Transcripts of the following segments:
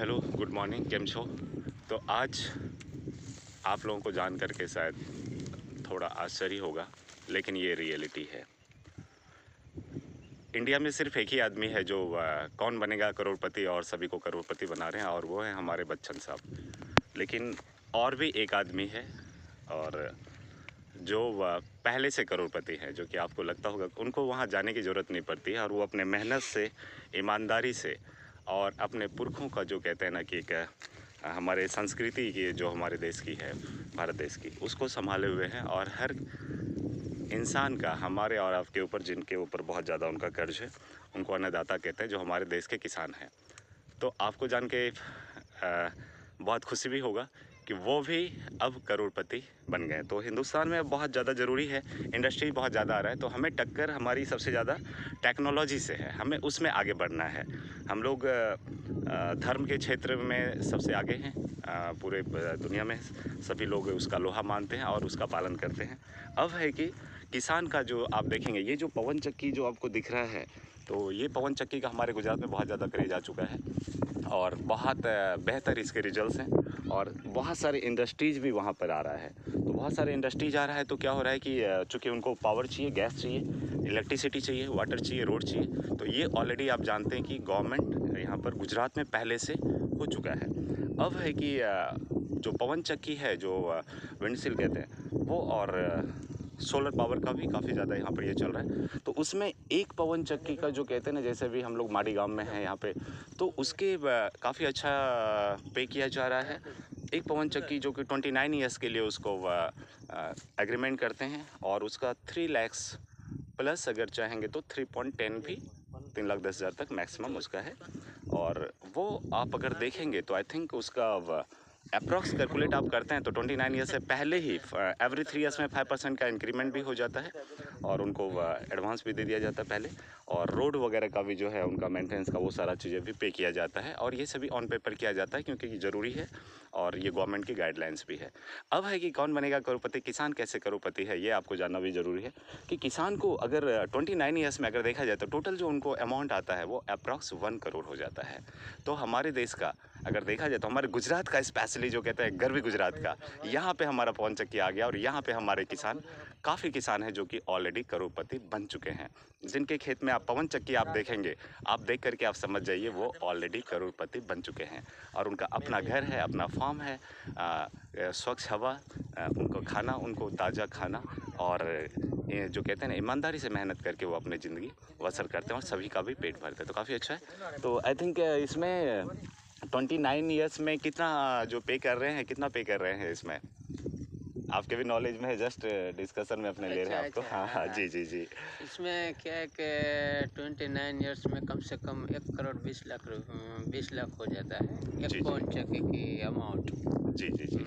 Hello, good morning, केम छो। तो आज आप लोगों को जान करके शायद थोड़ा आश्चर्य होगा, लेकिन ये रियलिटी है। इंडिया में सिर्फ एक ही आदमी है जो कौन बनेगा करोड़पति और सभी को करोड़पति बना रहे हैं, और वो है हमारे बच्चन साहब। लेकिन और भी एक आदमी है और जो पहले से करोड़पति हैं, जो कि आपको लगता होगा उनको वहाँ जाने की ज़रूरत नहीं पड़ती है, और वो अपने मेहनत से, ईमानदारी से और अपने पुरखों का जो कहते हैं ना कि एक हमारे संस्कृति की जो हमारे देश की है, भारत देश की, उसको संभाले हुए हैं। और हर इंसान का, हमारे और आपके ऊपर, जिनके ऊपर बहुत ज़्यादा उनका कर्ज है, उनको अन्नदाता कहते हैं, जो हमारे देश के किसान हैं। तो आपको जान के बहुत खुशी भी होगा कि वो भी अब करोड़पति बन गए। तो हिंदुस्तान में अब बहुत ज़्यादा ज़रूरी है, इंडस्ट्री बहुत ज़्यादा आ रहा है, तो हमें टक्कर हमारी सबसे ज़्यादा टेक्नोलॉजी से है, हमें उसमें आगे बढ़ना है। हम लोग धर्म के क्षेत्र में सबसे आगे हैं, पूरे दुनिया में सभी लोग उसका लोहा मानते हैं और उसका पालन करते हैं। अब है कि किसान का जो आप देखेंगे, ये जो पवन चक्की जो आपको दिख रहा है, तो ये पवन चक्की का हमारे गुजरात में बहुत ज़्यादा क्रेज आ चुका है और बहुत बेहतर इसके रिजल्ट्स हैं, और बहुत सारे इंडस्ट्रीज़ भी वहाँ पर आ रहा है। तो बहुत सारे इंडस्ट्रीज आ रहा है, तो क्या हो रहा है कि चूँकि उनको पावर चाहिए, गैस चाहिए, इलेक्ट्रिसिटी चाहिए, वाटर चाहिए, रोड चाहिए, तो ये ऑलरेडी आप जानते हैं कि गवर्नमेंट यहाँ पर गुजरात में पहले से हो चुका है। अब है कि जो पवन चक्की है, जो विंडसिल कहते हैं वो, और सोलर पावर का भी काफ़ी ज़्यादा यहाँ पर ये चल रहा है। तो उसमें एक पवन चक्की का जो कहते हैं ना, जैसे भी हम लोग माड़ी गांव में हैं यहाँ पे, तो उसके काफ़ी अच्छा पे किया जा रहा है। एक पवन चक्की जो कि 29 ईयर्स के लिए उसको एग्रीमेंट करते हैं, और उसका 3 लाख प्लस अगर चाहेंगे तो 3.10 भी, 3,10,000 तक मैक्सिमम उसका है। और वो आप अगर देखेंगे तो आई थिंक उसका अप्रॉक्स कैलकुलेट आप करते हैं तो 29 ईयर्स से पहले ही एवरी 3 ईयर्स में 5% का इंक्रीमेंट भी हो जाता है, और उनको एडवांस भी दे दिया जाता है पहले, और रोड वगैरह का भी जो है उनका मेंटेनेंस का वो सारा चीज़ें भी पे किया जाता है। और ये सभी ऑन पेपर किया जाता है, क्योंकि ये ज़रूरी है और ये गवर्नमेंट की गाइडलाइंस भी है। अब है कि कौन बनेगा करोड़पति, किसान कैसे करोड़पति है, ये आपको जानना भी ज़रूरी है। कि किसान को अगर 29 ईयर्स में अगर देखा जाए तो टोटल जो उनको अमाउंट आता है वो अप्रॉक्स 1 करोड़ हो जाता है। तो हमारे देश का अगर देखा जाए तो हमारे गुजरात का स्पेशली जो कहते हैं गर्वी गुजरात का, यहाँ पे हमारा पवन चक्की आ गया, और यहाँ पे हमारे किसान, काफ़ी किसान हैं जो कि ऑलरेडी करोड़पति बन चुके हैं। जिनके खेत में आप पवन चक्की आप देखेंगे, आप देख करके आप समझ जाइए वो ऑलरेडी करोड़पति बन चुके हैं, और उनका अपना घर है, अपना फार्म है, स्वच्छ हवा, उनको खाना, उनको ताज़ा खाना, और ये जो कहते हैं ना, ईमानदारी से मेहनत करके वो अपनी ज़िंदगी बसर करते हैं, और सभी का भी पेट भरते हैं। तो काफ़ी अच्छा है। तो आई थिंक इसमें 29 ईयर्स में कितना जो पे कर रहे हैं, कितना पे कर रहे हैं इसमें, आपके भी नॉलेज में है, जस्ट डिस्कशन में अपने ले रहे हैं आपको। हाँ हाँ, जी जी जी। इसमें क्या है कि 29 ईयर्स में कम से कम 1 करोड़ 20 लाख 20 लाख हो जाता है जी, एक पवन चक्की की अमाउंट। जी जी जी।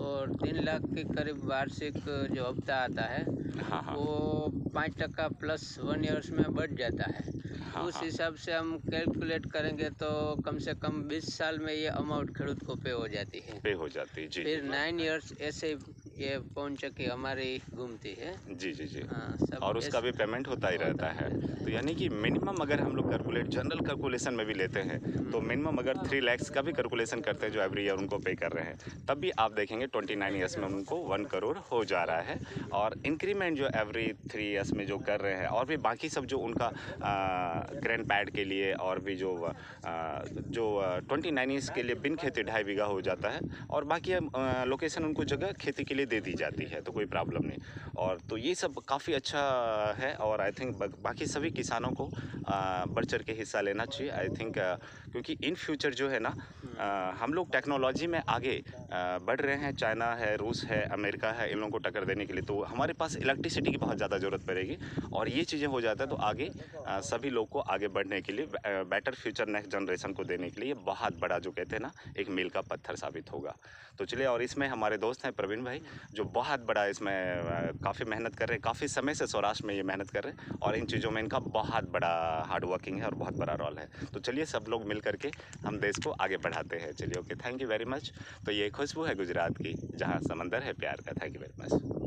और 3 लाख के करीब वार्षिक जो हफ्ता आता है, हाँ हाँ वो 5% प्लस 1 ईयर्स में बढ़ जाता है। हाँ उस हाँ, हिसाब से हम कैलकुलेट करेंगे तो कम से कम 20 साल में ये अमाउंट खेडूत को पे हो जाती है। पे हो जाती, जी फिर जी 9 ईयर्स ऐसे ये पवन चक्की हमारी घूमती है। जी जी जी। हाँ, सब और उसका भी पेमेंट होता ही रहता है। तो यानी कि मिनिमम अगर हम लोग कैलकुलेट जनरल कैलकुलेशन में भी लेते हैं, तो मिनिमम अगर 3 लाख का भी कैलकुलेशन करते हैं जो एवरी ईयर उनको पे कर रहे हैं, तब भी आप देखेंगे 29 ईयर्स में उनको 1 करोड़ हो जा रहा है। और इंक्रीमेंट जो एवरी 3 ईयर्स में जो कर रहे हैं, और भी बाकी सब जो उनका ग्रैंड पैड के लिए, और भी जो 29 ईयर्स के लिए बिन खेती 2.5 बीघा हो जाता है, और बाकी लोकेशन उनको जगह खेती के लिए दे दी जाती है, तो कोई प्रॉब्लम नहीं। और तो ये सब काफ़ी अच्छा है, और आई थिंक बाकी सभी किसानों को बढ़ चढ़ के हिस्सा लेना चाहिए, आई थिंक, क्योंकि इन फ्यूचर जो है ना, हम लोग टेक्नोलॉजी में आगे बढ़ रहे हैं। चाइना है, रूस है, अमेरिका है, इन लोगों को टक्कर देने के लिए तो हमारे पास इलेक्ट्रिसिटी की बहुत ज़्यादा ज़रूरत पड़ेगी, और ये चीज़ें हो जाता है तो आगे सभी लोग को आगे बढ़ने के लिए, बेटर फ्यूचर नेक्स्ट जनरेशन को देने के लिए बहुत बड़ा जो कहते हैं ना, एक मील का पत्थर साबित होगा। तो चलिए, और इसमें हमारे दोस्त हैं प्रवीण भाई, जो बहुत बड़ा इसमें काफ़ी मेहनत कर रहे हैं, काफ़ी समय से सौराष्ट्र में ये मेहनत कर रहे हैं, और इन चीज़ों में इनका बहुत बड़ा हार्ड वर्किंग है और बहुत बड़ा रोल है। तो चलिए, सब लोग मिल करके हम देश को आगे बढ़ाते हैं। चलिए, okay, thank you very much. तो ये खुशबू है गुजरात की, जहाँ समंदर है प्यार का। Thank you very much.